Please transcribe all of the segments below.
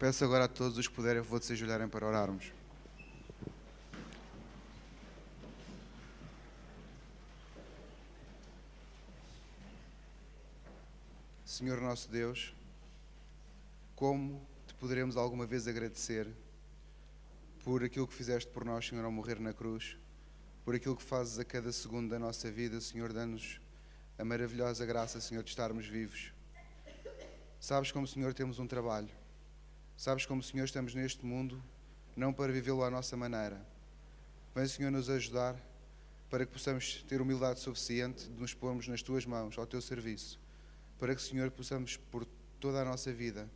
Peço agora a todos os que puderem, vou se ajoelharem para orarmos. Senhor nosso Deus, como te poderemos alguma vez agradecer por aquilo que fizeste por nós, Senhor, ao morrer na cruz, por aquilo que fazes a cada segundo da nossa vida, Senhor, dando-nos a maravilhosa graça, Senhor, de estarmos vivos. Sabes como, Senhor, temos um trabalho. Sabes como, Senhor, estamos neste mundo, não para vivê-lo à nossa maneira. Vem, Senhor, nos ajudar para que possamos ter humildade suficiente de nos pormos nas Tuas mãos, ao Teu serviço, para que, Senhor, possamos, por toda a nossa vida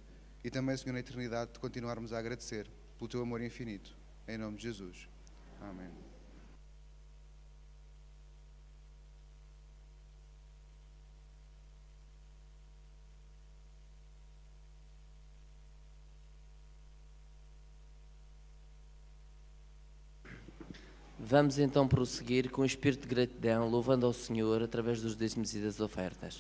e também, Senhor, na eternidade, te continuarmos a agradecer pelo Teu amor infinito. Em nome de Jesus. Amém. Vamos então prosseguir com o espírito de gratidão, louvando ao Senhor através dos dízimos e das ofertas.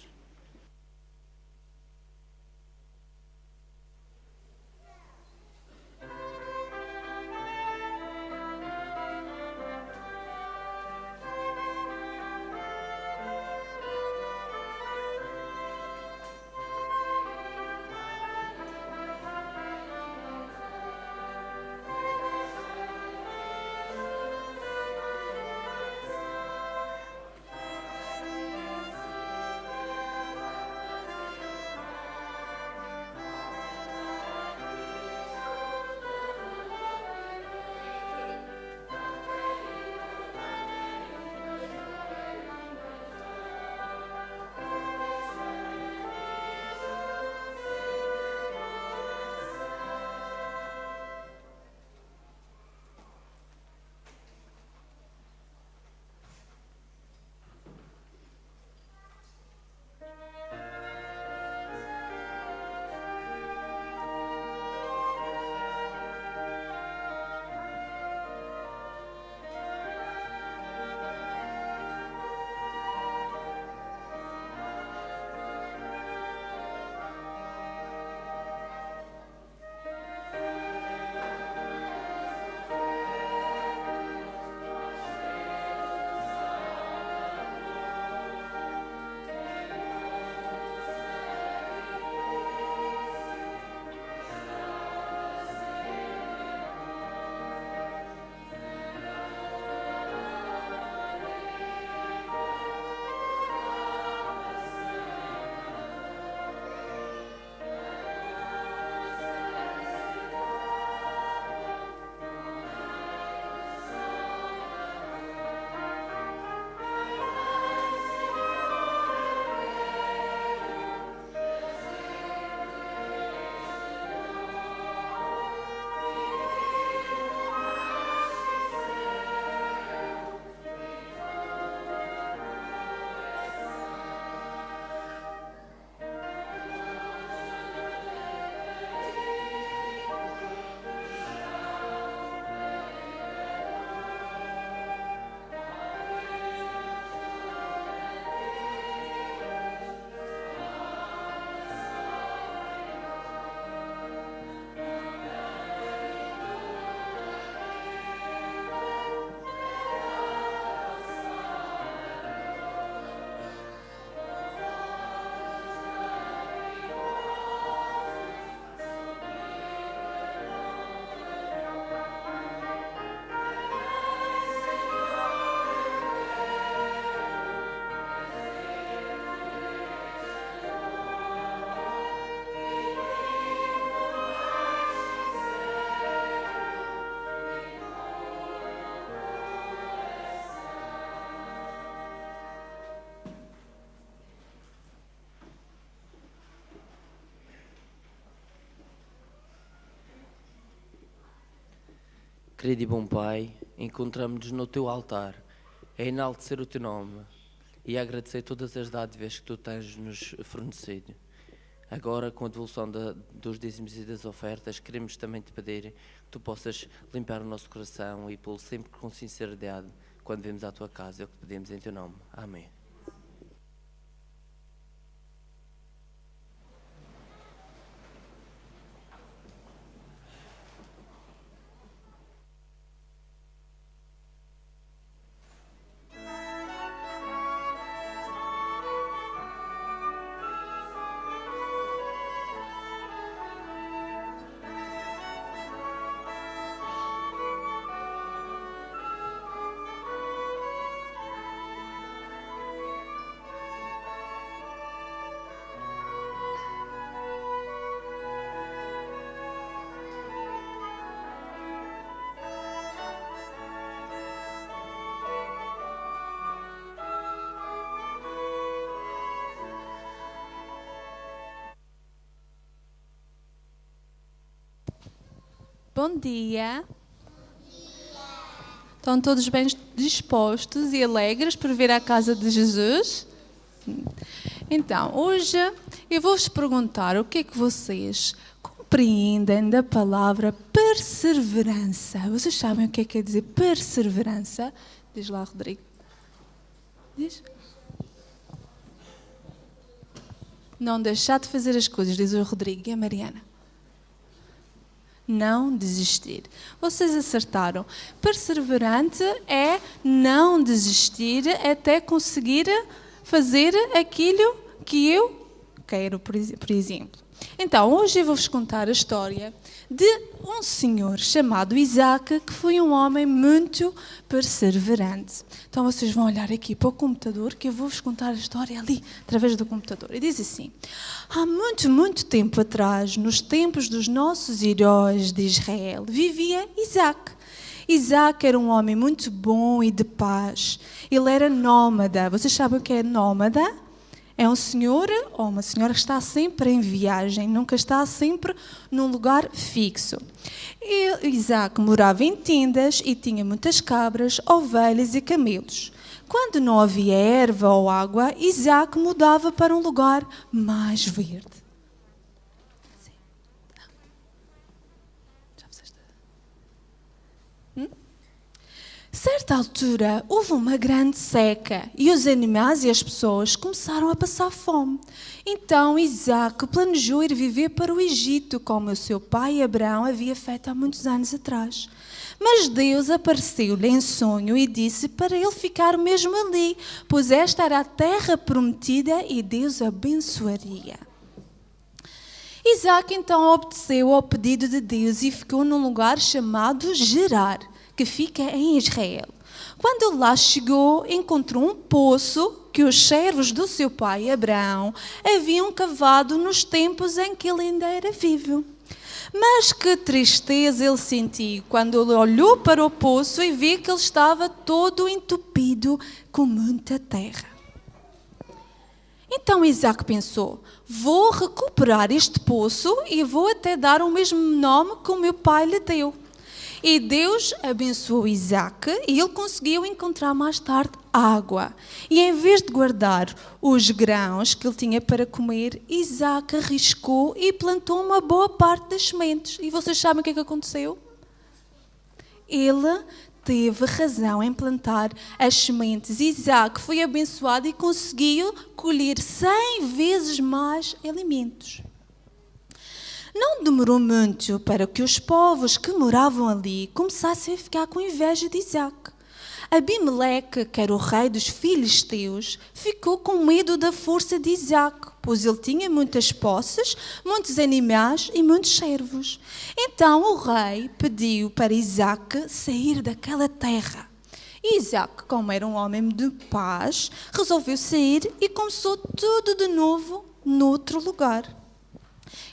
Querido e bom Pai, encontramos-nos no Teu altar, a enaltecer o Teu nome e a agradecer todas as dádivas que Tu tens-nos fornecido. Agora, com a devolução dos dízimos e das ofertas, queremos também Te pedir que Tu possas limpar o nosso coração e pô-lo sempre com sinceridade quando vemos à Tua casa. É o que Te pedimos em Teu nome. Amém. Bom dia. Estão todos bem dispostos e alegres por vir à casa de Jesus? Então, hoje eu vou-vos perguntar o que é que vocês compreendem da palavra perseverança. Vocês sabem o que é que quer dizer perseverança? Diz lá, Rodrigo. Diz. Não deixar de fazer as coisas, diz o Rodrigo e a Mariana. Não desistir. Vocês acertaram. Perseverante é não desistir até conseguir fazer aquilo que eu quero, por exemplo. Então, hoje eu vou-vos contar a história de um senhor chamado Isaac, que foi um homem muito perseverante. Então, vocês vão olhar aqui para o computador, que eu vou-vos contar a história ali, através do computador. E diz assim: há muito, muito tempo atrás, nos tempos dos nossos heróis de Israel, vivia Isaac. Isaac era um homem muito bom e de paz. Ele era nómada. Vocês sabem o que é nómada? É um senhor ou uma senhora que está sempre em viagem, nunca está sempre num lugar fixo. Isaac morava em tendas e tinha muitas cabras, ovelhas e camelos. Quando não havia erva ou água, Isaac mudava para um lugar mais verde. Certa altura, houve uma grande seca e os animais e as pessoas começaram a passar fome. Então Isaac planejou ir viver para o Egito, como o seu pai Abraão havia feito há muitos anos atrás. Mas Deus apareceu-lhe em sonho e disse para ele ficar mesmo ali, pois esta era a terra prometida e Deus abençoaria. Isaac então obedeceu ao pedido de Deus e ficou num lugar chamado Gerar, que fica em Israel. Quando ele lá chegou, encontrou um poço que os servos do seu pai Abraão haviam cavado nos tempos em que ele ainda era vivo. Mas que tristeza ele sentiu quando ele olhou para o poço e viu que ele estava todo entupido com muita terra. Então Isaac pensou: vou recuperar este poço e vou até dar o mesmo nome que o meu pai lhe deu. E Deus abençoou Isaac e ele conseguiu encontrar mais tarde água. E em vez de guardar os grãos que ele tinha para comer, Isaac arriscou e plantou uma boa parte das sementes. E vocês sabem o que é que aconteceu? Ele teve razão em plantar as sementes. Isaac foi abençoado e conseguiu colher 100 vezes mais alimentos. Não demorou muito para que os povos que moravam ali começassem a ficar com inveja de Isaac. Abimeleque, que era o rei dos filisteus, ficou com medo da força de Isaac, pois ele tinha muitas posses, muitos animais e muitos servos. Então o rei pediu para Isaac sair daquela terra. E Isaac, como era um homem de paz, resolveu sair e começou tudo de novo noutro lugar.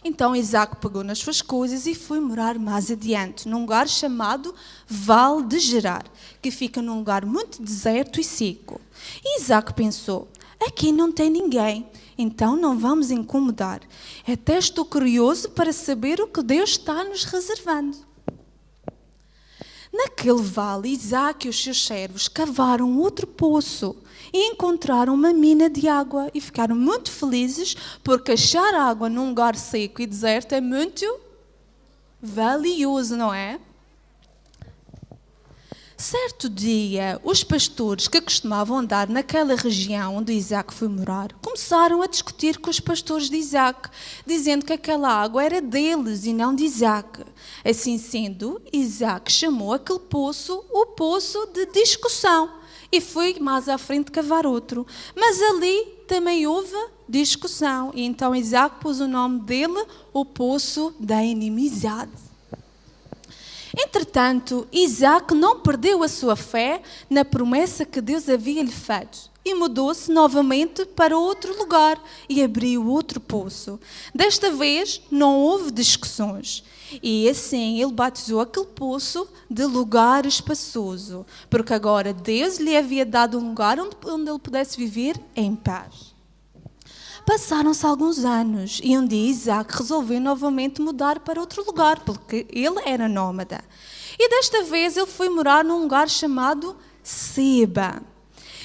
Então Isaac pegou nas suas coisas e foi morar mais adiante, num lugar chamado Vale de Gerar, que fica num lugar muito deserto e seco. E Isaac pensou: aqui não tem ninguém, então não vamos incomodar. Até estou curioso para saber o que Deus está nos reservando. Naquele vale, Isaac e os seus servos cavaram outro poço e encontraram uma mina de água e ficaram muito felizes, porque achar água num lugar seco e deserto é muito valioso, não é? Certo dia, os pastores que costumavam andar naquela região onde Isaac foi morar começaram a discutir com os pastores de Isaac, dizendo que aquela água era deles e não de Isaac. Assim sendo, Isaac chamou aquele poço o poço de discussão e foi mais à frente cavar outro. Mas ali também houve discussão e então Isaac pôs o nome dele o poço da inimizade. Entretanto, Isaac não perdeu a sua fé na promessa que Deus havia lhe feito e mudou-se novamente para outro lugar e abriu outro poço. Desta vez não houve discussões e assim ele batizou aquele poço de lugar espaçoso, porque agora Deus lhe havia dado um lugar onde ele pudesse viver em paz. Passaram-se alguns anos e um dia Isaac resolveu novamente mudar para outro lugar, porque ele era nómada. E desta vez ele foi morar num lugar chamado Seba.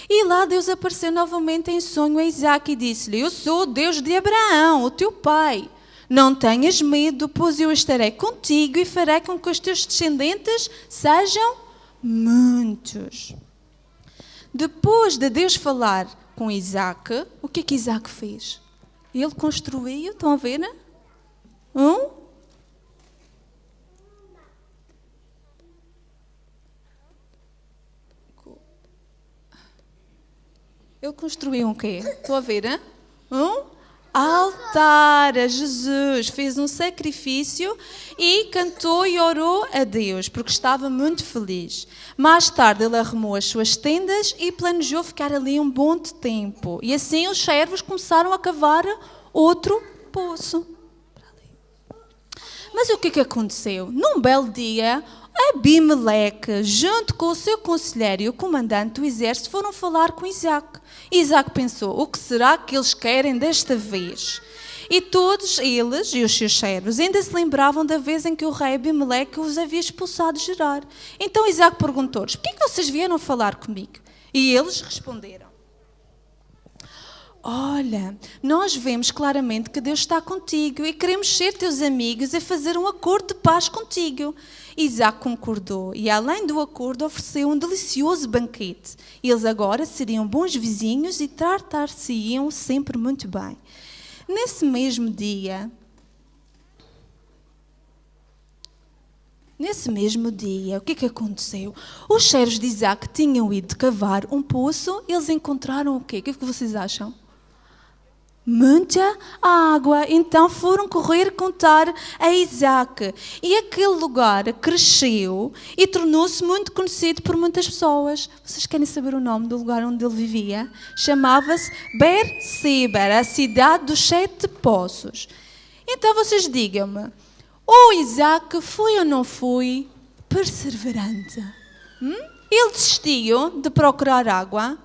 E lá Deus apareceu novamente em sonho a Isaac e disse-lhe: eu sou o Deus de Abraão, o teu pai. Não tenhas medo, pois eu estarei contigo e farei com que os teus descendentes sejam muitos. Depois de Deus falar com Isaac, o que é que Isaac fez? Ele construiu, estão a ver? Ele construiu um quê? Estão a ver? Altar a Jesus, fez um sacrifício e cantou e orou a Deus, porque estava muito feliz. Mais tarde ele arrumou as suas tendas e planejou ficar ali um bom tempo. E assim os servos começaram a cavar outro poço. Mas o que aconteceu? Num belo dia, Abimeleque, junto com o seu conselheiro e o comandante do exército, foram falar com Isaac. Isaac pensou: o que será que eles querem desta vez? E todos eles e os seus servos ainda se lembravam da vez em que o rei Abimeleque os havia expulsado de Gerar. Então Isaac perguntou-lhes: por que vocês vieram falar comigo? E eles responderam: olha, nós vemos claramente que Deus está contigo e queremos ser teus amigos e fazer um acordo de paz contigo. Isaac concordou e, além do acordo, ofereceu um delicioso banquete. Eles agora seriam bons vizinhos e tratar-se-iam sempre muito bem. Nesse mesmo dia, o que aconteceu? Os servos de Isaac tinham ido cavar um poço, eles encontraram o quê? O que vocês acham? Muita água. Então foram correr contar a Isaac. E aquele lugar cresceu e tornou-se muito conhecido por muitas pessoas. Vocês querem saber o nome do lugar onde ele vivia? Chamava-se Berseba, a cidade dos 7 poços. Então vocês digam-me, o Isaac foi ou não foi perseverante? Ele desistiu de procurar água?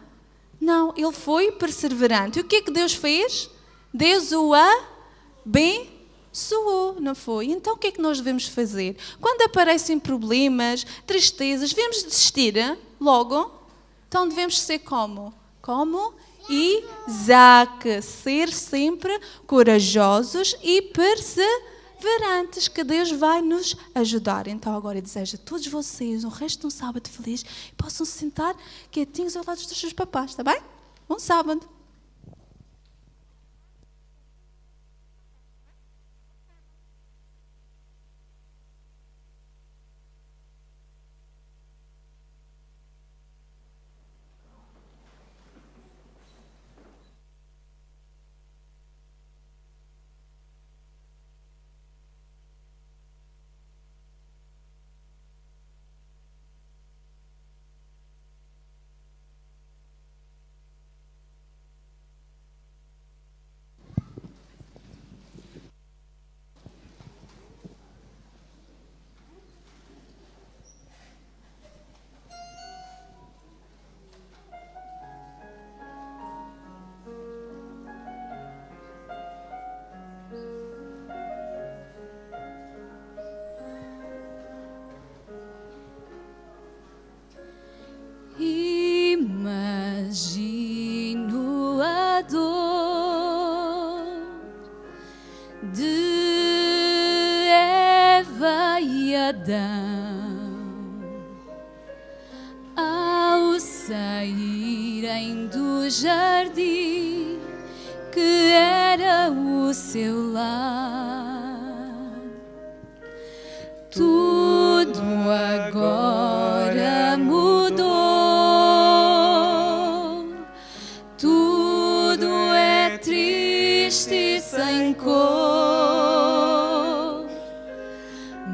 Não, ele foi perseverante. E o que é que Deus fez? Deus o abençoou, não foi? Então o que é que nós devemos fazer? Quando aparecem problemas, tristezas, devemos desistir logo? Então devemos ser como? Como Isaac, ser sempre corajosos e perseverantes, que Deus vai nos ajudar. Então agora eu desejo a todos vocês um resto de um sábado feliz e possam se sentar quietinhos ao lado dos seus papás, está bem? Bom sábado. Imagino a dor de Eva e Adão ao saírem do jardim que era o seu lar. Tudo agora mudou. Sem cor,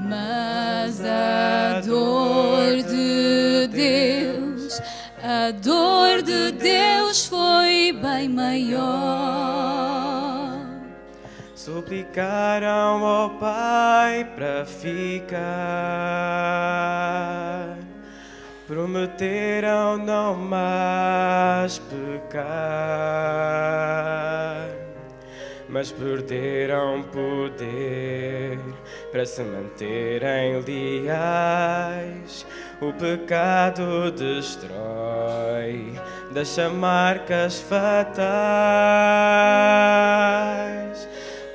mas a dor de Deus foi bem maior. Suplicaram ao Pai para ficar, prometeram não mais pecar. mas perderam poder para se manterem leais. O pecado destrói, deixa marcas fatais.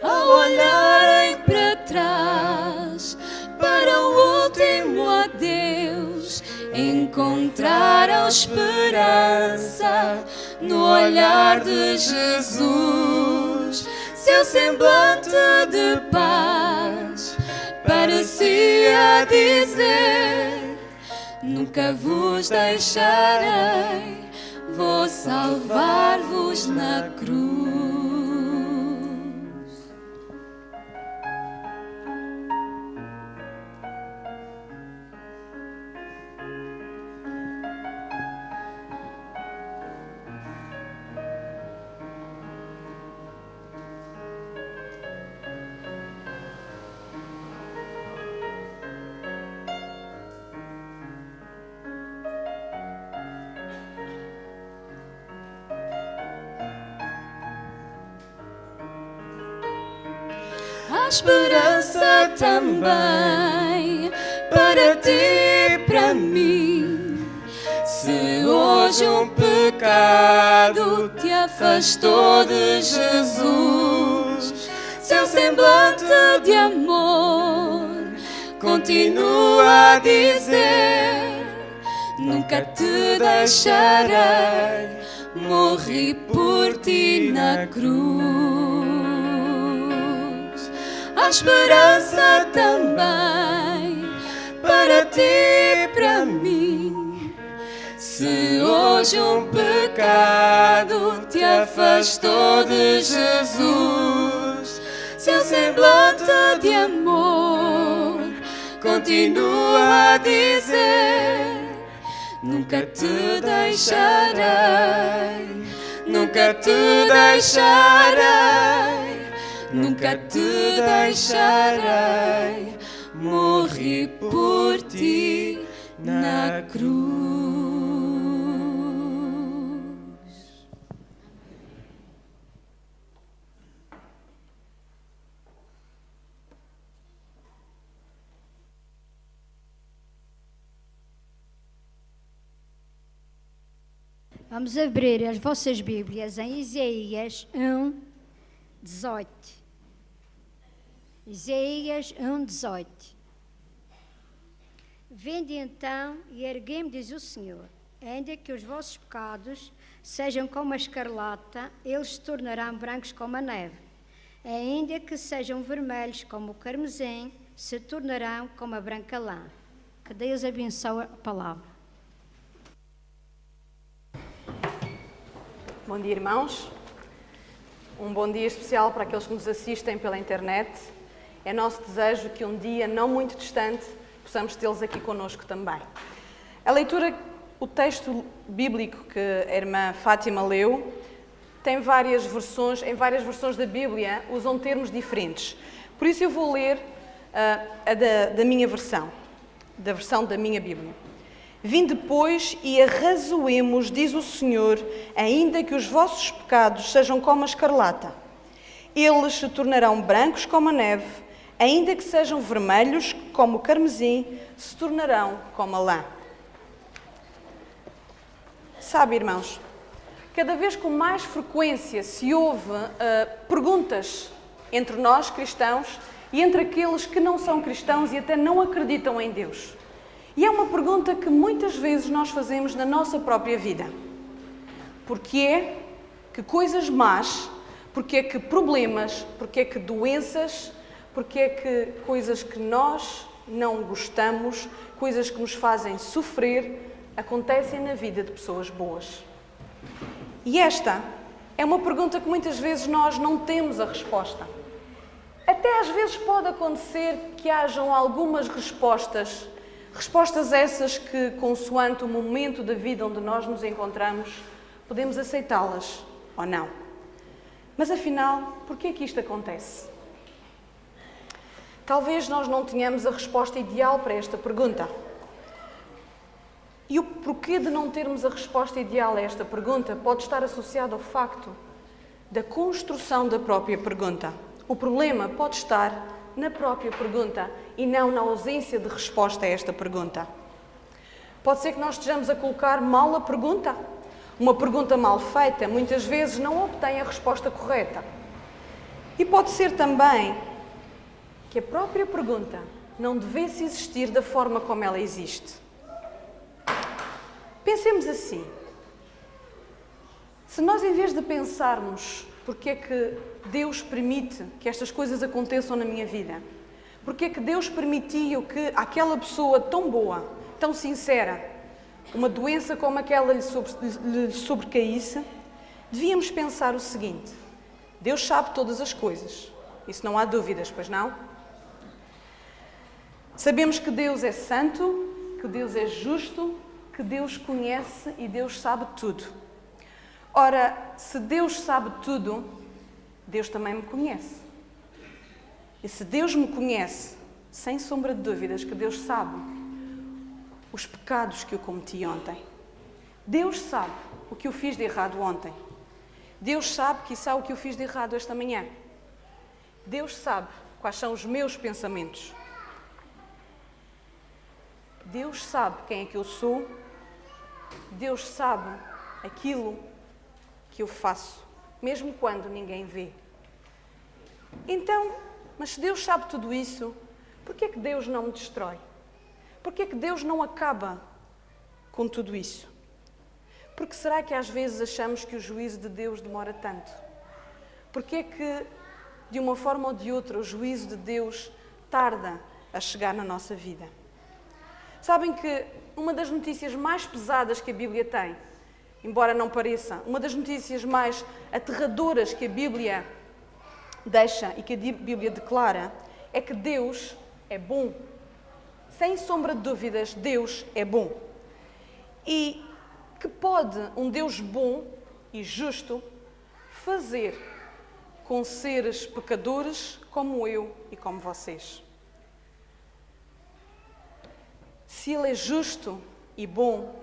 Ao olharem para trás, para o último adeus, encontraram esperança no olhar de Jesus. Seu semblante de paz parecia dizer: nunca vos deixarei, vou salvar-vos na cruz. Há esperança também para ti e para mim. Se hoje um pecado te afastou de Jesus, seu semblante de amor continua a dizer: nunca te deixarei, morri por ti na cruz. Há esperança também para ti e para mim. Se hoje um pecado te afastou de Jesus, seu semblante de amor continua a dizer: nunca te deixarei, nunca te deixarei, nunca te deixarei, morri por ti na cruz. Vamos abrir as vossas Bíblias em Isaías 1, 18. Isaías 1, 18. Vinde então e erguei-me, diz o Senhor, ainda que os vossos pecados sejam como a escarlata, eles se tornarão brancos como a neve. Ainda que sejam vermelhos como o carmesim, se tornarão como a branca lã. Que Deus abençoe a palavra. Bom dia, irmãos. Um bom dia especial para aqueles que nos assistem pela internet. É nosso desejo que um dia não muito distante possamos tê-los aqui connosco também. A leitura, o texto bíblico que a irmã Fátima leu, tem várias versões, em várias versões da Bíblia usam termos diferentes. Por isso eu vou ler a da minha versão, da versão da minha Bíblia. Vinde, pois, e arrazoemos, diz o Senhor, ainda que os vossos pecados sejam como a escarlata. Eles se tornarão brancos como a neve, ainda que sejam vermelhos como o carmesim, se tornarão como a lã. Sabe, irmãos, cada vez com mais frequência se ouve perguntas entre nós, cristãos, e entre aqueles que não são cristãos e até não acreditam em Deus. E é uma pergunta que muitas vezes nós fazemos na nossa própria vida. Porquê é que coisas más, porquê é que problemas, porquê é que doenças, porquê é que coisas que nós não gostamos, coisas que nos fazem sofrer, acontecem na vida de pessoas boas? E esta é uma pergunta que muitas vezes nós não temos a resposta. Até às vezes pode acontecer que hajam algumas respostas essas que, consoante o momento da vida onde nós nos encontramos, podemos aceitá-las ou não. Mas afinal, por que é que isto acontece? Talvez nós não tenhamos a resposta ideal para esta pergunta. E o porquê de não termos a resposta ideal a esta pergunta pode estar associado ao facto da construção da própria pergunta. O problema pode estar na própria pergunta e não na ausência de resposta a esta pergunta. Pode ser que nós estejamos a colocar mal a pergunta. Uma pergunta mal feita muitas vezes não obtém a resposta correta. E pode ser também que a própria pergunta não devesse existir da forma como ela existe. Pensemos assim. Se nós, em vez de pensarmos porque é que Deus permite que estas coisas aconteçam na minha vida, porque é que Deus permitiu que aquela pessoa tão boa, tão sincera, uma doença como aquela lhe sobrecaísse, devíamos pensar o seguinte: Deus sabe todas as coisas. Isso não há dúvidas, pois não? Sabemos que Deus é santo, que Deus é justo, que Deus conhece e Deus sabe tudo. Ora, se Deus sabe tudo, Deus também me conhece. E se Deus me conhece, sem sombra de dúvidas que Deus sabe os pecados que eu cometi ontem. Deus sabe o que eu fiz de errado ontem. Deus sabe, quiçá, o que eu fiz de errado esta manhã. Deus sabe quais são os meus pensamentos. Deus sabe quem é que eu sou. Deus sabe aquilo que eu faço, mesmo quando ninguém vê. Então, mas se Deus sabe tudo isso, por que é que Deus não me destrói? Por que é que Deus não acaba com tudo isso? Porque será que às vezes achamos que o juízo de Deus demora tanto? Porque é que, de uma forma ou de outra, o juízo de Deus tarda a chegar na nossa vida? Sabem que uma das notícias mais pesadas que a Bíblia tem, embora não pareça, uma das notícias mais aterradoras que a Bíblia deixa e que a Bíblia declara, é que Deus é bom. Sem sombra de dúvidas, Deus é bom. E que pode um Deus bom e justo fazer com seres pecadores como eu e como vocês? Se Ele é justo e bom,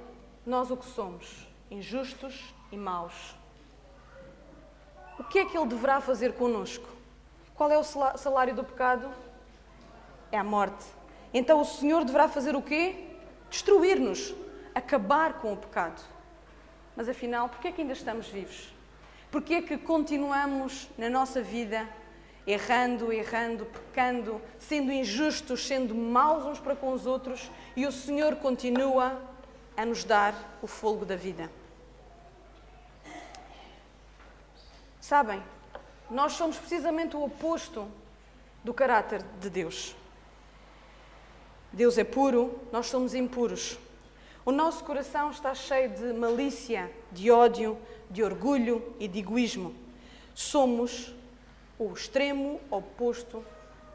nós o que somos? Injustos e maus. O que é que Ele deverá fazer connosco? Qual é o salário do pecado? É a morte. Então o Senhor deverá fazer o quê? Destruir-nos, acabar com o pecado. Mas afinal, por que é que ainda estamos vivos? Por que é que continuamos na nossa vida errando, pecando, sendo injustos, sendo maus uns para com os outros, e o Senhor continua a nos dar o fôlego da vida? Sabem, nós somos precisamente o oposto do caráter de Deus. Deus é puro, nós somos impuros. O nosso coração está cheio de malícia, de ódio, de orgulho e de egoísmo. Somos o extremo oposto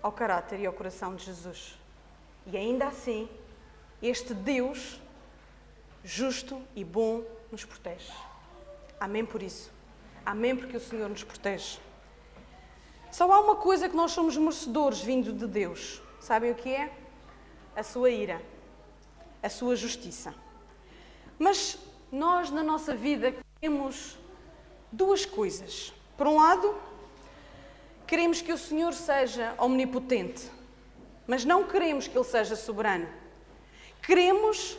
ao caráter e ao coração de Jesus. E ainda assim, este Deus justo e bom nos protege. Amém por isso. Amém porque o Senhor nos protege. Só há uma coisa que nós somos merecedores vindo de Deus. Sabem o que é? A sua ira, a sua justiça. Mas nós, na nossa vida, queremos duas coisas. Por um lado, queremos que o Senhor seja omnipotente, mas não queremos que Ele seja soberano. Queremos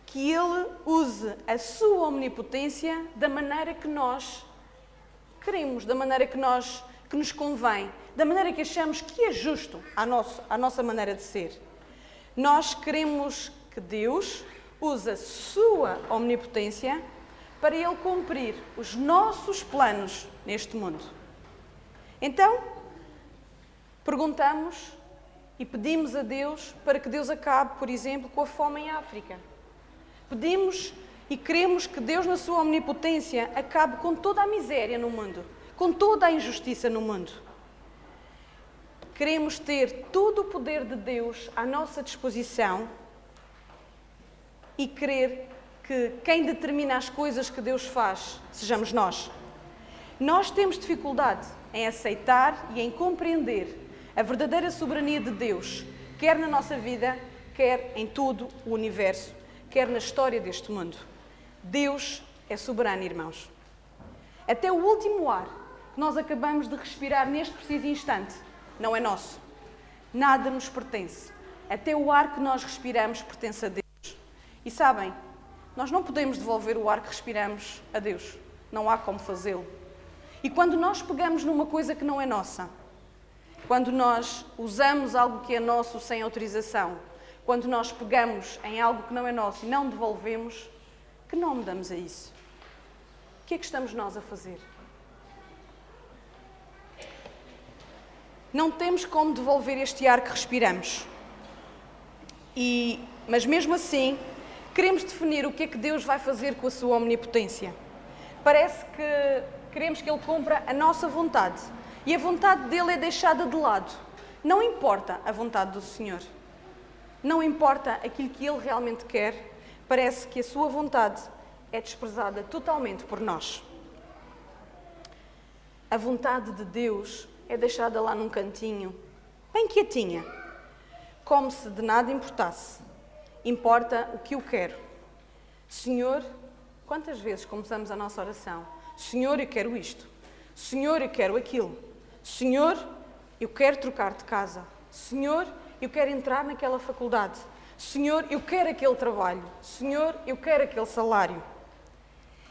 que Ele use a sua omnipotência da maneira que nós queremos, da maneira que nos convém, da maneira que achamos que é justo à nossa maneira de ser. Nós queremos que Deus use a sua omnipotência para Ele cumprir os nossos planos neste mundo. Então, perguntamos e pedimos a Deus para que Deus acabe, por exemplo, com a fome em África. Pedimos e queremos que Deus, na sua omnipotência, acabe com toda a miséria no mundo, com toda a injustiça no mundo. Queremos ter todo o poder de Deus à nossa disposição e querer que quem determina as coisas que Deus faz sejamos nós. Nós temos dificuldade em aceitar e em compreender a verdadeira soberania de Deus, quer na nossa vida, quer em todo o universo, quer na história deste mundo. Deus é soberano, irmãos. Até o último ar que nós acabamos de respirar neste preciso instante não é nosso. Nada nos pertence. Até o ar que nós respiramos pertence a Deus. E sabem, nós não podemos devolver o ar que respiramos a Deus. Não há como fazê-lo. E quando nós pegamos numa coisa que não é nossa, quando nós usamos algo que é nosso sem autorização, quando nós pegamos em algo que não é nosso e não devolvemos, que nome damos a isso? O que é que estamos nós a fazer? Não temos como devolver este ar que respiramos. Mas mesmo assim, queremos definir o que é que Deus vai fazer com a sua omnipotência. Parece que queremos que Ele cumpra a nossa vontade. E a vontade dEle é deixada de lado. Não importa a vontade do Senhor. Não importa aquilo que Ele realmente quer. Parece que a sua vontade é desprezada totalmente por nós. A vontade de Deus é deixada lá num cantinho, bem quietinha, como se de nada importasse. Importa o que eu quero. Senhor, quantas vezes começamos a nossa oração? Senhor, eu quero isto. Senhor, eu quero aquilo. Senhor, eu quero trocar de casa. Senhor, eu quero entrar naquela faculdade. Senhor, eu quero aquele trabalho. Senhor, eu quero aquele salário.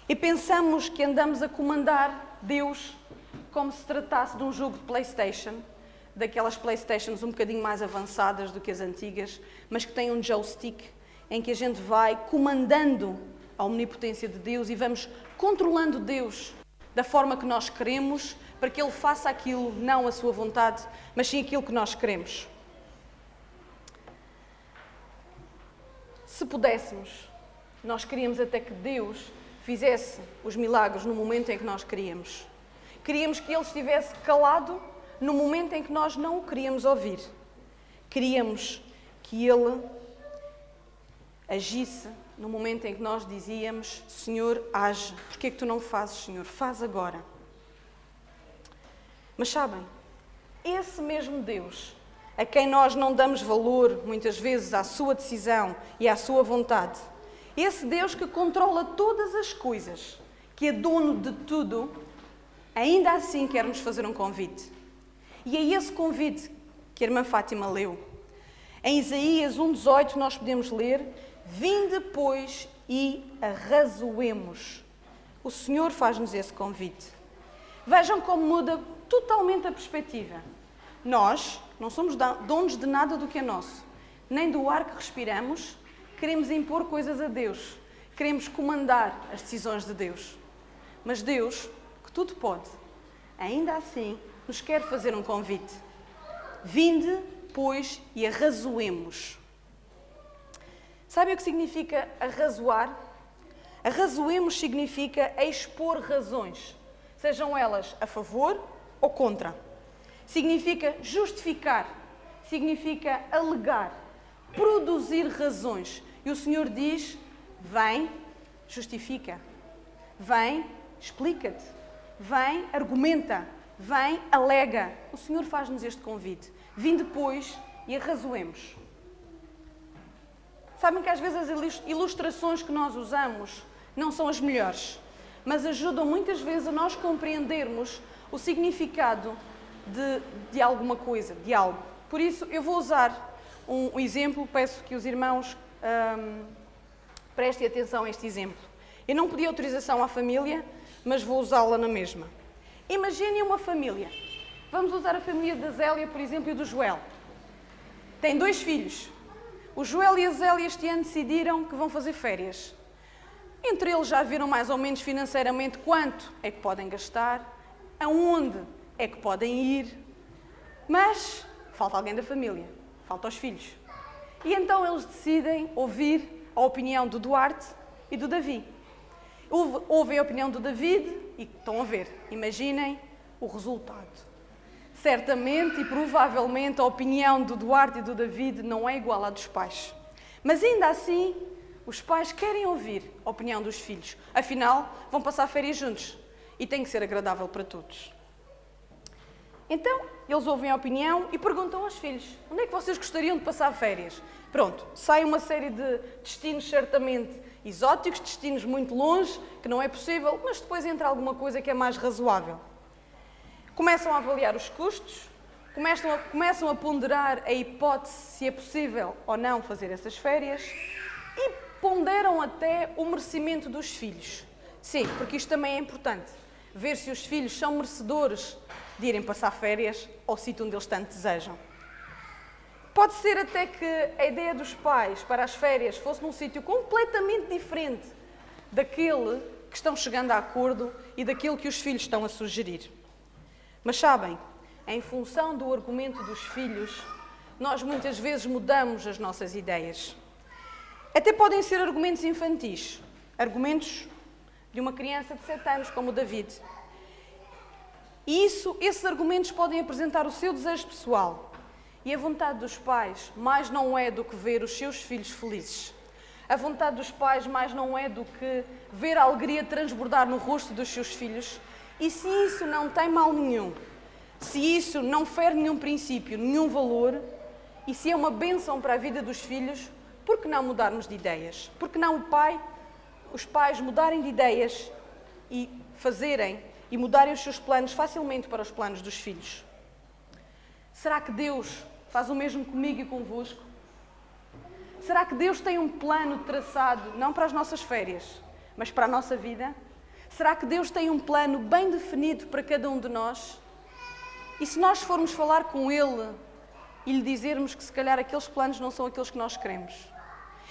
E pensamos que andamos a comandar Deus como se tratasse de um jogo de PlayStation, daquelas PlayStations um bocadinho mais avançadas do que as antigas, mas que têm um joystick em que a gente vai comandando a omnipotência de Deus e vamos controlando Deus da forma que nós queremos, para que Ele faça aquilo, não a sua vontade, mas sim aquilo que nós queremos. Se pudéssemos, nós queríamos até que Deus fizesse os milagres no momento em que nós queríamos. Queríamos que Ele estivesse calado no momento em que nós não o queríamos ouvir. Queríamos que Ele agisse no momento em que nós dizíamos: Senhor, age. Porquê é que tu não fazes, Senhor? Faz agora. Mas sabem, esse mesmo Deus, a quem nós não damos valor, muitas vezes, à sua decisão e à sua vontade, esse Deus que controla todas as coisas, que é dono de tudo, ainda assim quer-nos fazer um convite. E é esse convite que a irmã Fátima leu. Em Isaías 1,18 nós podemos ler: vinde, pois, e arrazoemos. O Senhor faz-nos esse convite. Vejam como muda totalmente a perspectiva. Nós não somos donos de nada do que é nosso, nem do ar que respiramos. Queremos impor coisas a Deus. Queremos comandar as decisões de Deus. Mas Deus, que tudo pode, ainda assim nos quer fazer um convite. Vinde, pois, e arrazoemos. Sabe o que significa arrazoar? Arrazoemos significa expor razões, sejam elas a favor ou contra. Significa justificar, significa alegar, produzir razões. E o Senhor diz: vem, justifica. Vem, explica-te. Vem, argumenta. Vem, alega. O Senhor faz-nos este convite. Vinde, pois, e arrazoemos. Sabem que às vezes as ilustrações que nós usamos não são as melhores, mas ajudam muitas vezes a nós compreendermos o significado de alguma coisa, de algo. Por isso, eu vou usar um exemplo, peço que os irmãos prestem atenção a este exemplo. Eu não pedi autorização à família, mas vou usá-la na mesma. Imaginem uma família. Vamos usar a família da Zélia, por exemplo, e do Joel. Tem 2 filhos. O Joel e a Zélia este ano decidiram que vão fazer férias. Entre eles já viram mais ou menos financeiramente quanto é que podem gastar, aonde é que podem ir, mas falta alguém da família, falta os filhos. E então eles decidem ouvir a opinião do Duarte e do Davi. Ouvem a opinião do David e estão a ver. Imaginem o resultado. Certamente e provavelmente a opinião do Duarte e do David não é igual à dos pais. Mas ainda assim, os pais querem ouvir a opinião dos filhos. Afinal, vão passar férias juntos e tem que ser agradável para todos. Então, eles ouvem a opinião e perguntam aos filhos: onde é que vocês gostariam de passar férias? Pronto, sai uma série de destinos certamente exóticos, destinos muito longe, que não é possível, mas depois entra alguma coisa que é mais razoável. começam a avaliar os custos, começam a ponderar a hipótese se é possível ou não fazer essas férias e ponderam até o merecimento dos filhos. Sim, porque isto também é importante. Ver se os filhos são merecedores de irem passar férias ao sítio onde eles tanto desejam. Pode ser até que a ideia dos pais para as férias fosse num sítio completamente diferente daquele que estão chegando a acordo e daquilo que os filhos estão a sugerir. Mas sabem, em função do argumento dos filhos, nós muitas vezes mudamos as nossas ideias. Até podem ser argumentos infantis, argumentos de uma criança de 7 anos, como o David. E esses argumentos podem apresentar o seu desejo pessoal. E a vontade dos pais mais não é do que ver os seus filhos felizes. A vontade dos pais mais não é do que ver a alegria transbordar no rosto dos seus filhos. E se isso não tem mal nenhum, se isso não fere nenhum princípio, nenhum valor, e se é uma bênção para a vida dos filhos, por que não mudarmos de ideias? Por que não os pais mudarem de ideias e fazerem e mudarem os seus planos facilmente para os planos dos filhos? Será que Deus faz o mesmo comigo e convosco? Será que Deus tem um plano traçado, não para as nossas férias, mas para a nossa vida? Será que Deus tem um plano bem definido para cada um de nós? E se nós formos falar com Ele e lhe dizermos que se calhar aqueles planos não são aqueles que nós queremos?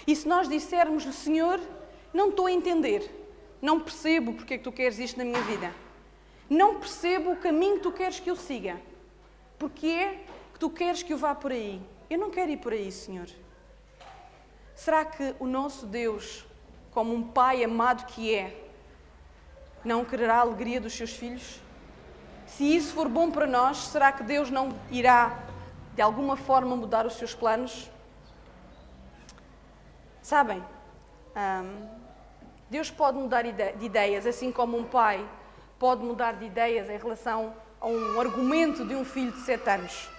E se nós dissermos-lhe, Senhor, não estou a entender, não percebo porque é que tu queres isto na minha vida, não percebo o caminho que tu queres que eu siga, porque é que tu queres que eu vá por aí? Eu não quero ir por aí, Senhor. Será que o nosso Deus, como um pai amado que é, não quererá a alegria dos seus filhos? Se isso for bom para nós, será que Deus não irá, de alguma forma, mudar os seus planos? Sabem, Deus pode mudar de ideias, assim como um pai pode mudar de ideias em relação a um argumento de um filho de 7 anos.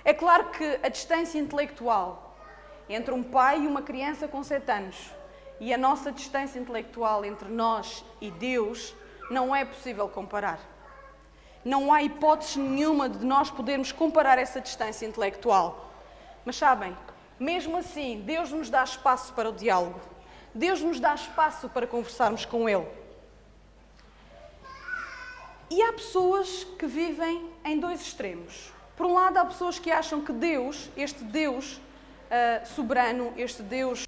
É claro que a distância intelectual entre um pai e uma criança com 7 anos e a nossa distância intelectual entre nós e Deus não é possível comparar. Não há hipótese nenhuma de nós podermos comparar essa distância intelectual. Mas sabem, mesmo assim, Deus nos dá espaço para o diálogo. Deus nos dá espaço para conversarmos com Ele. E há pessoas que vivem em 2 extremos. Por um lado, há pessoas que acham que Deus, este Deus soberano, este Deus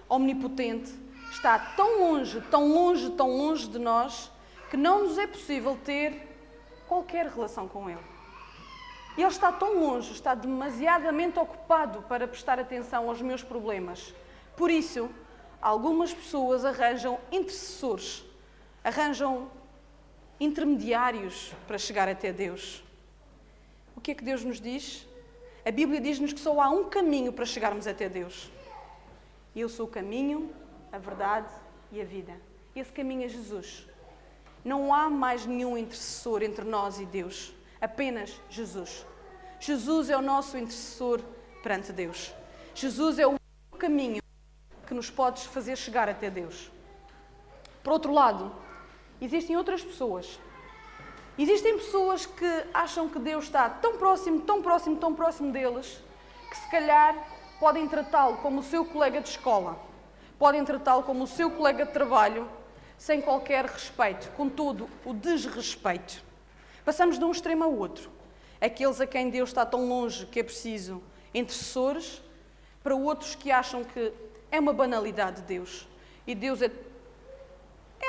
omnipotente, está tão longe, tão longe, tão longe de nós, que não nos é possível ter qualquer relação com Ele. Ele está tão longe, está demasiadamente ocupado para prestar atenção aos meus problemas. Por isso, algumas pessoas arranjam intercessores, arranjam intermediários para chegar até Deus. O que é que Deus nos diz? A Bíblia diz-nos que só há um caminho para chegarmos até Deus. Eu sou o caminho, a verdade e a vida. Esse caminho é Jesus. Não há mais nenhum intercessor entre nós e Deus. Apenas Jesus. Jesus é o nosso intercessor perante Deus. Jesus é o único caminho que nos pode fazer chegar até Deus. Por outro lado, existem outras pessoas. Existem pessoas que acham que Deus está tão próximo, tão próximo, tão próximo deles, que se calhar podem tratá-lo como o seu colega de escola, podem tratá-lo como o seu colega de trabalho, sem qualquer respeito, com todo o desrespeito. Passamos de um extremo ao outro. Aqueles a quem Deus está tão longe que é preciso intercessores, para outros que acham que é uma banalidade de Deus. E Deus é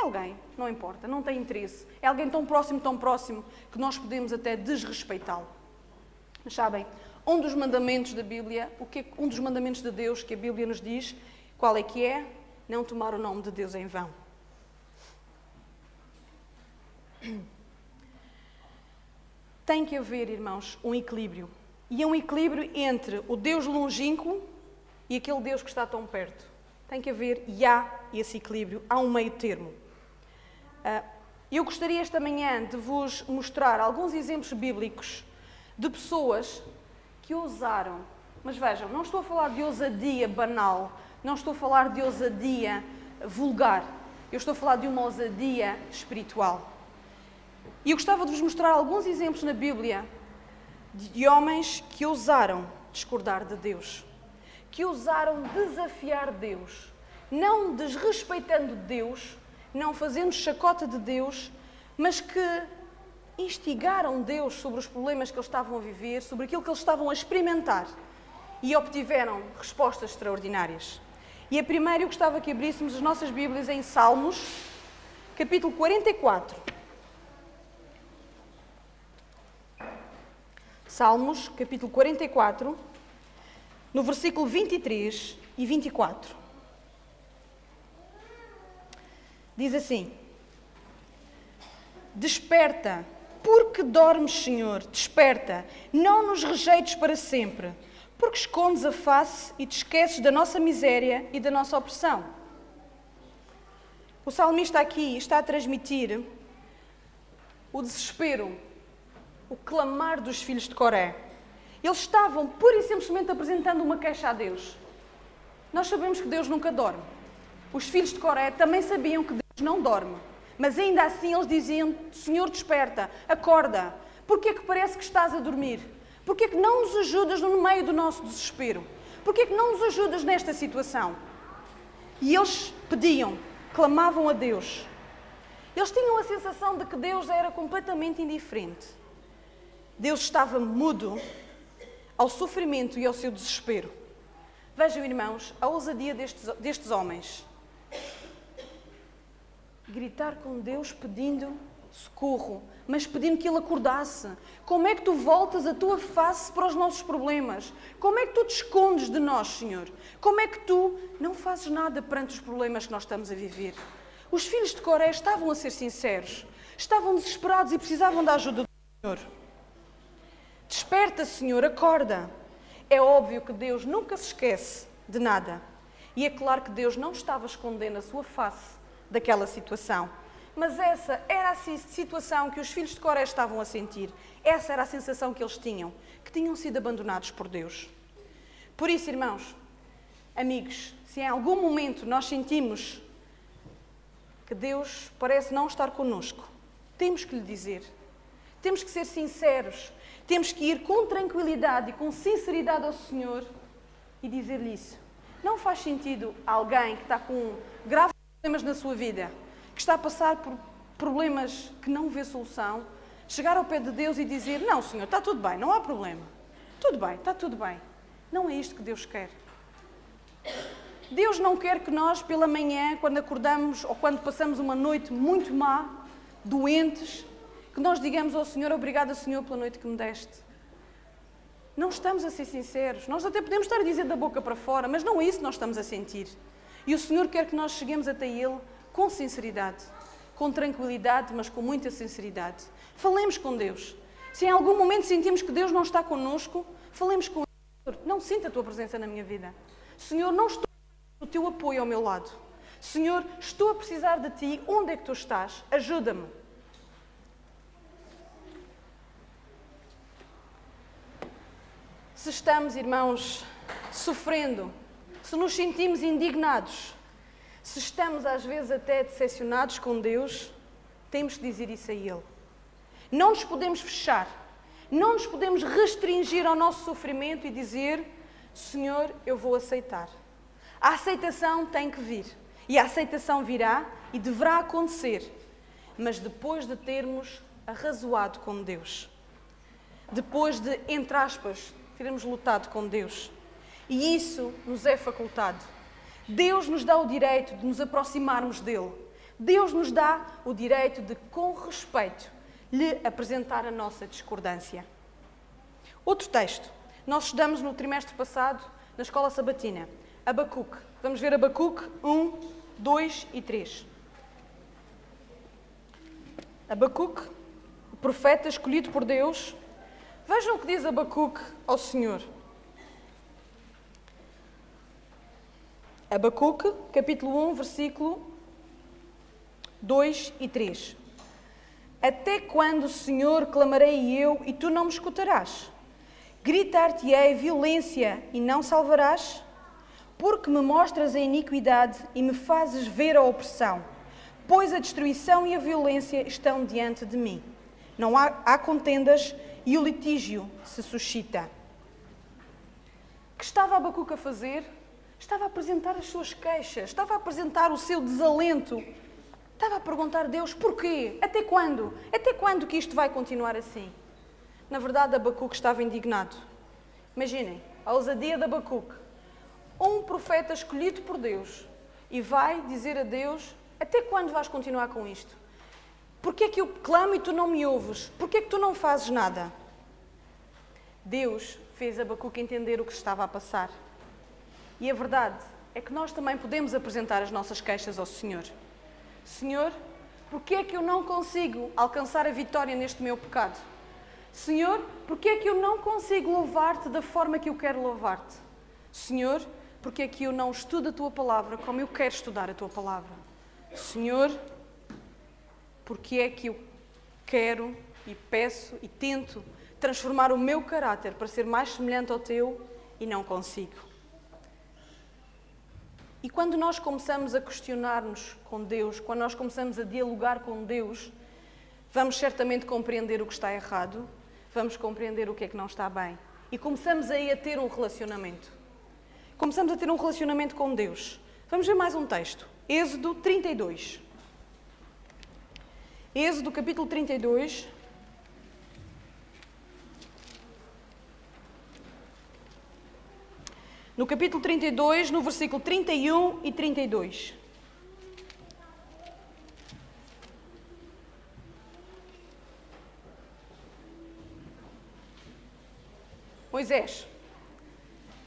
alguém, não importa, não tem interesse. É alguém tão próximo, que nós podemos até desrespeitá-lo. Mas sabem, um dos mandamentos da Bíblia, um dos mandamentos de Deus que a Bíblia nos diz, qual é que é? Não tomar o nome de Deus em vão. Tem que haver, irmãos, um equilíbrio. E é um equilíbrio entre o Deus longínquo e aquele Deus que está tão perto. Tem que haver, e há esse equilíbrio, há um meio termo. Eu gostaria esta manhã de vos mostrar alguns exemplos bíblicos de pessoas que ousaram. Mas vejam, não estou a falar de ousadia banal, não estou a falar de ousadia vulgar. Eu estou a falar de uma ousadia espiritual. E eu gostava de vos mostrar alguns exemplos na Bíblia de homens que ousaram discordar de Deus, que ousaram desafiar Deus, não desrespeitando Deus, não fazendo chacota de Deus, mas que instigaram Deus sobre os problemas que eles estavam a viver, sobre aquilo que eles estavam a experimentar, e obtiveram respostas extraordinárias. E a primeira eu gostava que abríssemos as nossas Bíblias em Salmos, capítulo 44. Salmos, capítulo 44, no versículo 23 e 24. Diz assim: Desperta, porque dormes, Senhor, desperta, não nos rejeites para sempre, porque escondes a face e te esqueces da nossa miséria e da nossa opressão. O salmista aqui está a transmitir o desespero, o clamar dos filhos de Coré. Eles estavam pura e simplesmente apresentando uma queixa a Deus. Nós sabemos que Deus nunca dorme. Os filhos de Coré também sabiam que Deus não dorme. Mas ainda assim eles diziam: Senhor, desperta, acorda. Porquê que parece que estás a dormir? Porquê que não nos ajudas no meio do nosso desespero? Porquê que não nos ajudas nesta situação? E eles pediam, clamavam a Deus. Eles tinham a sensação de que Deus era completamente indiferente. Deus estava mudo ao sofrimento e ao seu desespero. Vejam, irmãos, a ousadia destes homens. Gritar com Deus pedindo socorro, mas pedindo que Ele acordasse. Como é que tu voltas a tua face para os nossos problemas? Como é que tu te escondes de nós, Senhor? Como é que tu não fazes nada perante os problemas que nós estamos a viver? Os filhos de Coré estavam a ser sinceros, estavam desesperados e precisavam da ajuda do Senhor. Desperta, Senhor, acorda. É óbvio que Deus nunca se esquece de nada. E é claro que Deus não estava escondendo a sua face daquela situação. Mas essa era a situação que os filhos de Coré estavam a sentir. Essa era a sensação que eles tinham, que tinham sido abandonados por Deus. Por isso, irmãos, amigos, se em algum momento nós sentimos que Deus parece não estar connosco, temos que lhe dizer. Temos que ser sinceros. Temos que ir com tranquilidade e com sinceridade ao Senhor e dizer-lhe isso. Não faz sentido alguém que está com graves problemas na sua vida, que está a passar por problemas que não vê solução, chegar ao pé de Deus e dizer: não, Senhor, está tudo bem, não há problema. Tudo bem, está tudo bem. Não é isto que Deus quer. Deus não quer que nós, pela manhã, quando acordamos ou quando passamos uma noite muito má, doentes, que nós digamos ao Senhor: obrigada, Senhor, pela noite que me deste. Não estamos a ser sinceros. Nós até podemos estar a dizer da boca para fora, mas não é isso que nós estamos a sentir. E o Senhor quer que nós cheguemos até Ele com sinceridade, com tranquilidade, mas com muita sinceridade. Falemos com Deus. Se em algum momento sentimos que Deus não está connosco, falemos com Ele. Não sinto a Tua presença na minha vida. Senhor, não estou o Teu apoio ao meu lado. Senhor, estou a precisar de Ti. Onde é que Tu estás? Ajuda-me. Se estamos, irmãos, sofrendo, se nos sentimos indignados, se estamos às vezes até decepcionados com Deus, temos que dizer isso a Ele. Não nos podemos fechar, não nos podemos restringir ao nosso sofrimento e dizer: Senhor, eu vou aceitar. A aceitação tem que vir, e a aceitação virá e deverá acontecer, mas depois de termos arrazoado com Deus, depois de, entre aspas, termos lutado com Deus. E isso nos é facultado. Deus nos dá o direito de nos aproximarmos dEle. Deus nos dá o direito de, com respeito, lhe apresentar a nossa discordância. Outro texto. Nós estudamos no trimestre passado, na escola sabatina. Abacuque. Vamos ver Abacuque 1, 2 e 3. Abacuque, o profeta escolhido por Deus. Vejam o que diz Abacuque ao Senhor. Abacuque, capítulo 1, versículo 2 e 3. Até quando, Senhor, clamarei eu e Tu não me escutarás? Gritar-te-ei violência e não salvarás? Porque me mostras a iniquidade e me fazes ver a opressão, pois a destruição e a violência estão diante de mim. Não há contendas e o litígio se suscita. O que estava Abacuque a fazer? Estava a apresentar as suas queixas, estava a apresentar o seu desalento. Estava a perguntar a Deus, porquê? Até quando? Até quando que isto vai continuar assim? Na verdade, Abacuque estava indignado. Imaginem, a ousadia de Abacuque. Um profeta escolhido por Deus e vai dizer a Deus, até quando vais continuar com isto? Porquê é que eu clamo e tu não me ouves? Porquê é que tu não fazes nada? Deus fez Abacuque entender o que estava a passar. E a verdade é que nós também podemos apresentar as nossas queixas ao Senhor. Senhor, porquê é que eu não consigo alcançar a vitória neste meu pecado? Senhor, porquê é que eu não consigo louvar-te da forma que eu quero louvar-te? Senhor, porquê é que eu não estudo a Tua Palavra como eu quero estudar a Tua Palavra? Senhor, porquê é que eu quero e peço e tento transformar o meu caráter para ser mais semelhante ao Teu e não consigo? E quando nós começamos a questionar-nos com Deus, quando nós começamos a dialogar com Deus, vamos certamente compreender o que está errado, vamos compreender o que é que não está bem. E começamos aí a ter um relacionamento. Começamos a ter um relacionamento com Deus. Vamos ver mais um texto. Êxodo 32. Êxodo capítulo 32. No capítulo 32, no versículo 31 e 32. Moisés,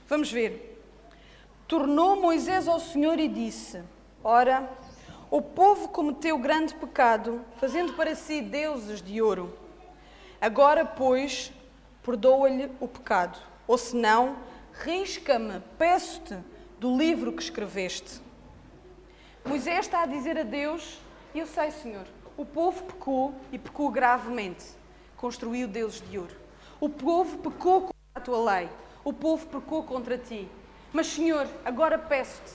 vamos ver. Tornou Moisés ao Senhor e disse: Ora, o povo cometeu grande pecado, fazendo para si deuses de ouro. Agora, pois, perdoa-lhe o pecado, ou senão, risca-me, peço-te, do livro que escreveste. Moisés está a dizer a Deus: eu sei, Senhor, o povo pecou e pecou gravemente. Construiu deuses de ouro. O povo pecou contra a tua lei. O povo pecou contra ti. Mas, Senhor, agora peço-te,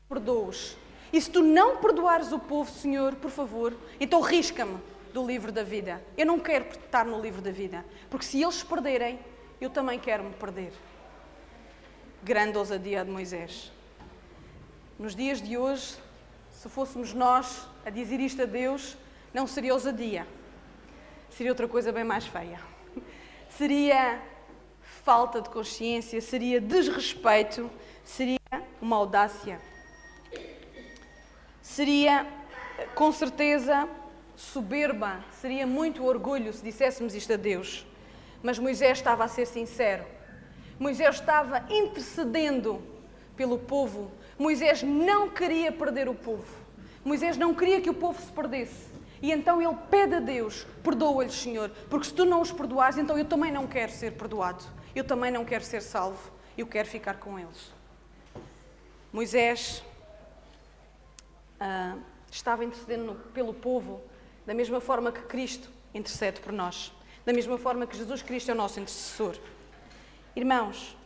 perdoa-os. E se tu não perdoares o povo, Senhor, por favor, então risca-me do livro da vida. Eu não quero estar no livro da vida. Porque se eles se perderem, eu também quero me perder. Grande ousadia de Moisés. Nos dias de hoje, se fôssemos nós a dizer isto a Deus, não seria ousadia. Seria outra coisa bem mais feia. Seria falta de consciência, seria desrespeito, seria uma audácia. Seria, com certeza, soberba, seria muito orgulho se disséssemos isto a Deus. Mas Moisés estava a ser sincero. Moisés estava intercedendo pelo povo. Moisés não queria perder o povo. Moisés não queria que o povo se perdesse. E então ele pede a Deus: perdoa-lhes, Senhor, porque se tu não os perdoares, então eu também não quero ser perdoado. Eu também não quero ser salvo. Eu quero ficar com eles. Moisés estava intercedendo pelo povo da mesma forma que Cristo intercede por nós. Da mesma forma que Jesus Cristo é o nosso intercessor. Irmãos,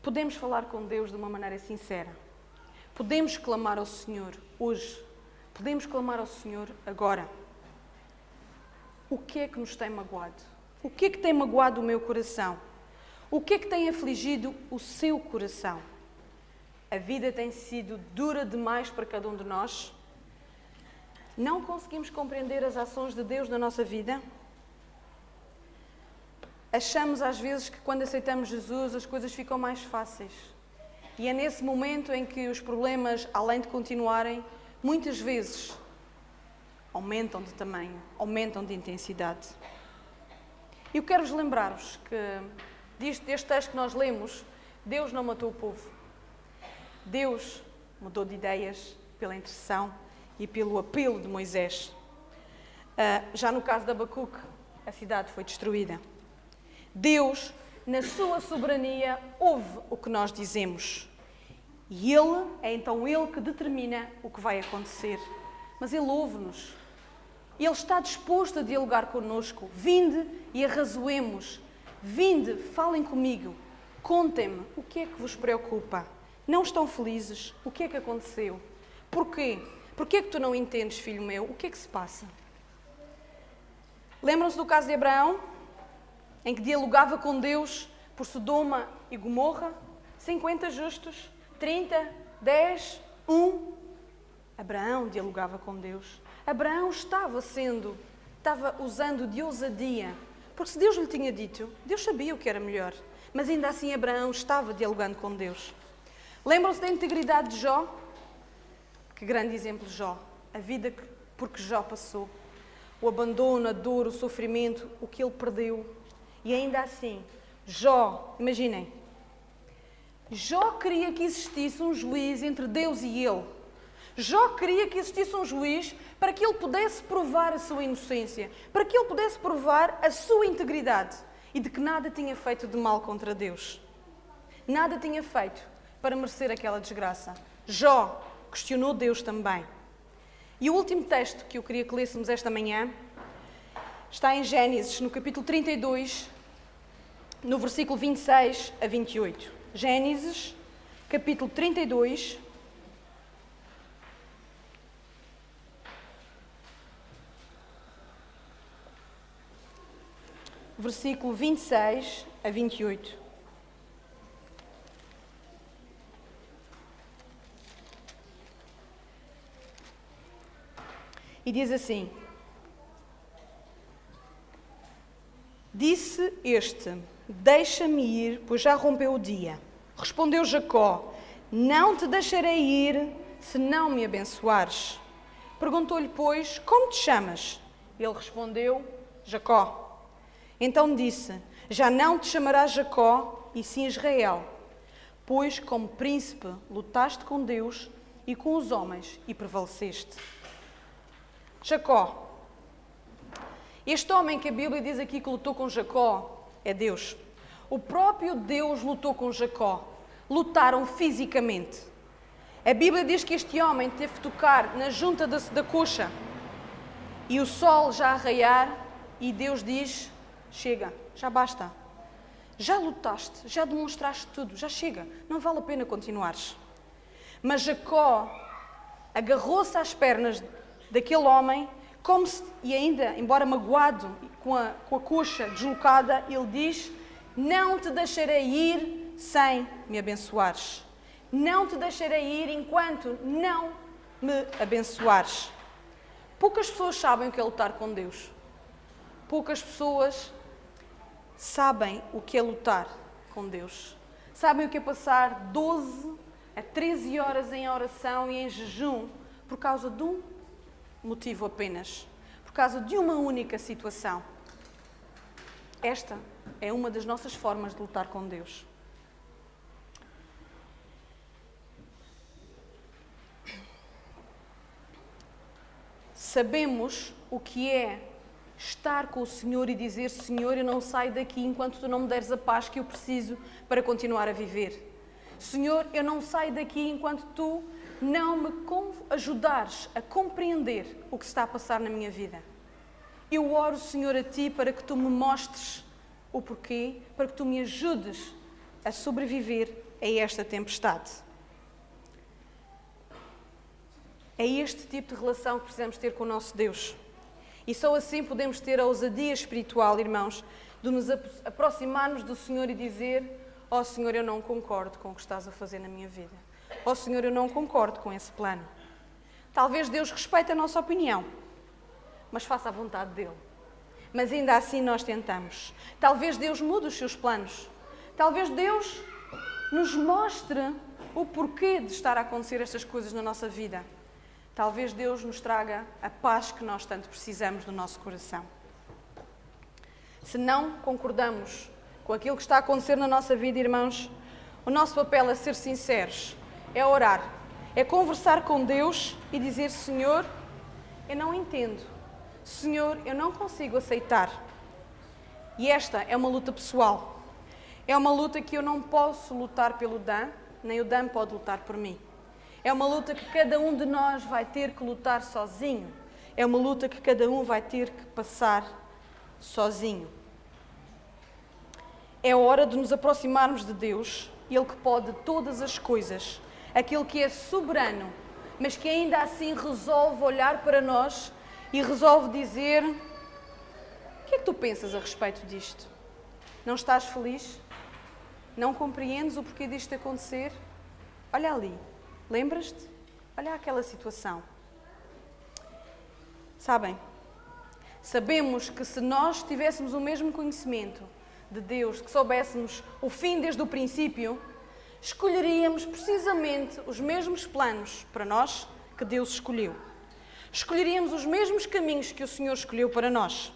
podemos falar com Deus de uma maneira sincera. Podemos clamar ao Senhor hoje. Podemos clamar ao Senhor agora. O que é que nos tem magoado? O que é que tem magoado o meu coração? O que é que tem afligido o seu coração? A vida tem sido dura demais para cada um de nós? Não conseguimos compreender as ações de Deus na nossa vida? Achamos às vezes que quando aceitamos Jesus as coisas ficam mais fáceis. E é nesse momento em que os problemas, além de continuarem, muitas vezes aumentam de tamanho, aumentam de intensidade. E eu quero-vos lembrar-vos que deste texto que nós lemos, Deus não matou o povo. Deus mudou de ideias pela intercessão e pelo apelo de Moisés. Já no caso de Abacuque, a cidade foi destruída. Deus, na sua soberania, ouve o que nós dizemos. E é então Ele que determina o que vai acontecer. Mas Ele ouve-nos. Ele está disposto a dialogar connosco. Vinde e arrazoemos. Vinde, falem comigo. Contem-me o que é que vos preocupa. Não estão felizes? O que é que aconteceu? Porquê? Porquê é que tu não entendes, filho meu? O que é que se passa? Lembram-se do caso de Abraão, em que dialogava com Deus por Sodoma e Gomorra? 50 justos, 30, 10, 1. Abraão dialogava com Deus. Abraão estava usando de ousadia, porque se Deus lhe tinha dito, Deus sabia o que era melhor, mas ainda assim Abraão estava dialogando com Deus. Lembram-se da integridade de Jó? Que grande exemplo Jó, a vida por que Jó passou, o abandono, a dor, o sofrimento, o que ele perdeu, e ainda assim, Jó, imaginem, Jó queria que existisse um juiz entre Deus e ele. Jó queria que existisse um juiz para que ele pudesse provar a sua inocência, para que ele pudesse provar a sua integridade e de que nada tinha feito de mal contra Deus. Nada tinha feito para merecer aquela desgraça. Jó questionou Deus também. E o último texto que eu queria que lêssemos esta manhã está em Gênesis, no capítulo 32, no versículo 26 a 28. Gênesis, capítulo 32, versículo 26 a 28. E diz assim: Disse este: Deixa-me ir, pois já rompeu o dia. Respondeu Jacó: Não te deixarei ir, se não me abençoares. Perguntou-lhe, pois, como te chamas? Ele respondeu: Jacó. Então disse: Já não te chamarás Jacó, e sim Israel, pois como príncipe lutaste com Deus e com os homens e prevaleceste. Jacó. Este homem que a Bíblia diz aqui que lutou com Jacó é Deus. O próprio Deus lutou com Jacó. Lutaram fisicamente. A Bíblia diz que este homem teve que tocar na junta da coxa e o sol já a raiar, e Deus diz: chega, já basta. Já lutaste, já demonstraste tudo, já chega, não vale a pena continuares. Mas Jacó agarrou-se às pernas daquele homem, e ainda, embora magoado, com a coxa deslocada, ele diz: não te deixarei ir sem me abençoares. Não te deixarei ir enquanto não me abençoares. Poucas pessoas sabem o que é lutar com Deus. Poucas pessoas sabem o que é lutar com Deus. Sabem o que é passar 12 a 13 horas em oração e em jejum por causa de um motivo apenas, por causa de uma única situação. Esta é uma das nossas formas de lutar com Deus. Sabemos o que é estar com o Senhor e dizer: Senhor, eu não saio daqui enquanto Tu não me deres a paz que eu preciso para continuar a viver. Senhor, eu não saio daqui enquanto Tu não me ajudares a compreender o que está a passar na minha vida. Eu oro, Senhor, a Ti para que Tu me mostres o porquê, para que Tu me ajudes a sobreviver a esta tempestade. É este tipo de relação que precisamos ter com o nosso Deus. E só assim podemos ter a ousadia espiritual, irmãos, de nos aproximarmos do Senhor e dizer: ó Senhor, eu não concordo com o que estás a fazer na minha vida. Ó Senhor, eu não concordo com esse plano. Talvez Deus respeite a nossa opinião, mas faça a vontade dEle. Mas ainda assim nós tentamos. Talvez Deus mude os seus planos. Talvez Deus nos mostre o porquê de estar a acontecer estas coisas na nossa vida. Talvez Deus nos traga a paz que nós tanto precisamos no nosso coração. Se não concordamos com aquilo que está a acontecer na nossa vida, irmãos, o nosso papel é ser sinceros, é orar, é conversar com Deus e dizer: Senhor, eu não entendo. Senhor, eu não consigo aceitar. E esta é uma luta pessoal. É uma luta que eu não posso lutar pelo Dan, nem o Dan pode lutar por mim. É uma luta que cada um de nós vai ter que lutar sozinho. É uma luta que cada um vai ter que passar sozinho. É hora de nos aproximarmos de Deus, Ele que pode todas as coisas, aquele que é soberano, mas que ainda assim resolve olhar para nós e resolve dizer: tu pensas a respeito disto? Não estás feliz? Não compreendes o porquê disto acontecer? Olha ali, lembras-te? Olha aquela situação. Sabem, sabemos que se nós tivéssemos o mesmo conhecimento de Deus, que soubéssemos o fim desde o princípio, escolheríamos precisamente os mesmos planos para nós que Deus escolheu. Escolheríamos os mesmos caminhos que o Senhor escolheu para nós.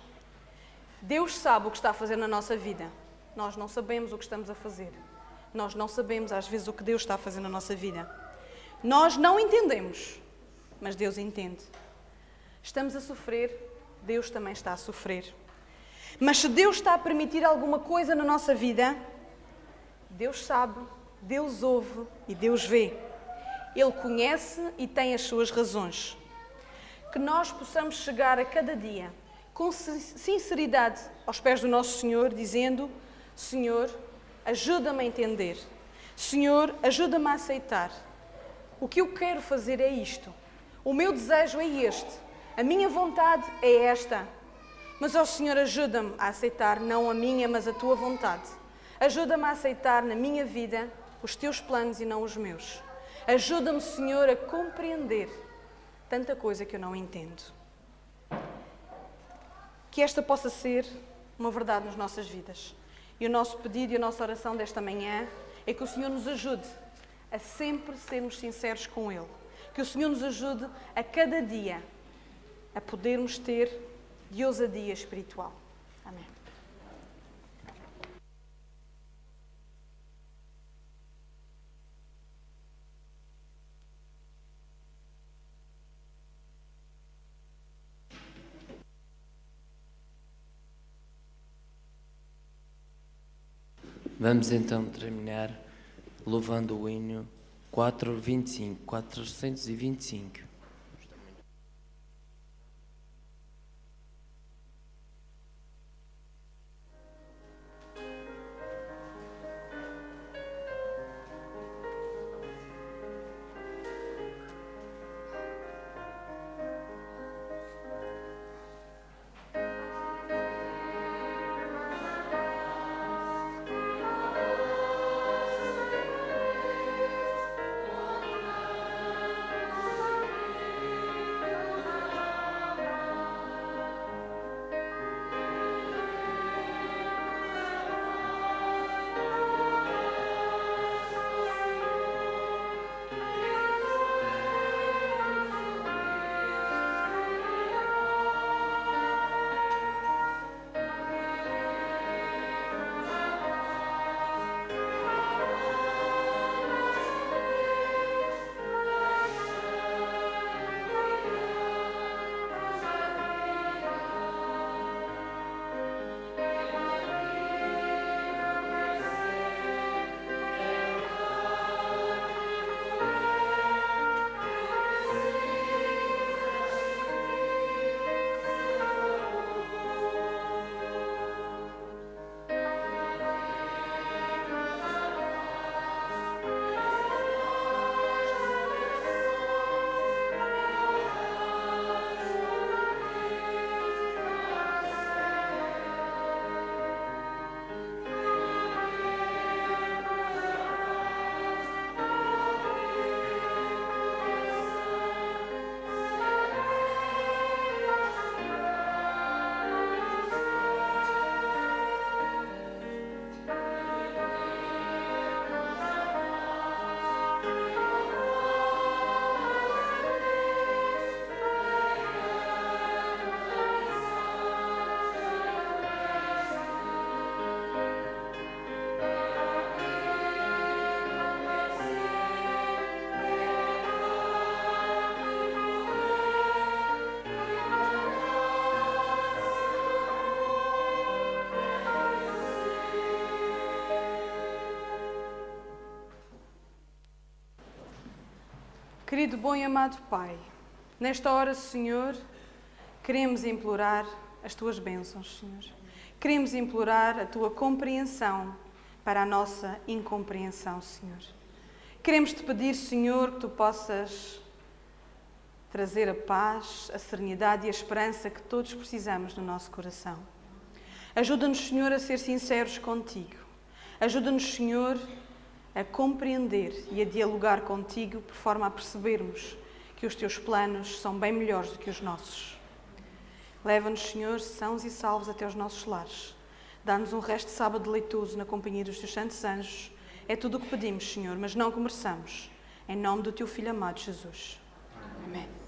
Deus sabe o que está a fazer na nossa vida. Nós não sabemos o que estamos a fazer. Nós não sabemos, às vezes, o que Deus está a fazer na nossa vida. Nós não entendemos, mas Deus entende. Estamos a sofrer, Deus também está a sofrer. Mas se Deus está a permitir alguma coisa na nossa vida, Deus sabe, Deus ouve e Deus vê. Ele conhece e tem as suas razões. Que nós possamos chegar a cada dia com sinceridade aos pés do nosso Senhor, dizendo: Senhor, ajuda-me a entender. Senhor, ajuda-me a aceitar. O que eu quero fazer é isto. O meu desejo é este. A minha vontade é esta. Mas, ó Senhor, ajuda-me a aceitar não a minha, mas a tua vontade. Ajuda-me a aceitar na minha vida os teus planos e não os meus. Ajuda-me, Senhor, a compreender tanta coisa que eu não entendo. Que esta possa ser uma verdade nas nossas vidas. E o nosso pedido e a nossa oração desta manhã é que o Senhor nos ajude a sempre sermos sinceros com Ele. Que o Senhor nos ajude a cada dia a podermos ter de ousadia espiritual. Amém. Vamos então terminar louvando o hino 425. Querido, bom e amado Pai, nesta hora, Senhor, queremos implorar as Tuas bênçãos, Senhor. Queremos implorar a Tua compreensão para a nossa incompreensão, Senhor. Queremos Te pedir, Senhor, que Tu possas trazer a paz, a serenidade e a esperança que todos precisamos no nosso coração. Ajuda-nos, Senhor, a ser sinceros contigo. Ajuda-nos, Senhor, a compreender e a dialogar contigo por forma a percebermos que os teus planos são bem melhores do que os nossos. Leva-nos, Senhor, sãos e salvos até os nossos lares. Dá-nos um resto de sábado deleitoso na companhia dos teus santos anjos. É tudo o que pedimos, Senhor, mas não que mereçamos. Em nome do teu Filho amado, Jesus. Amém.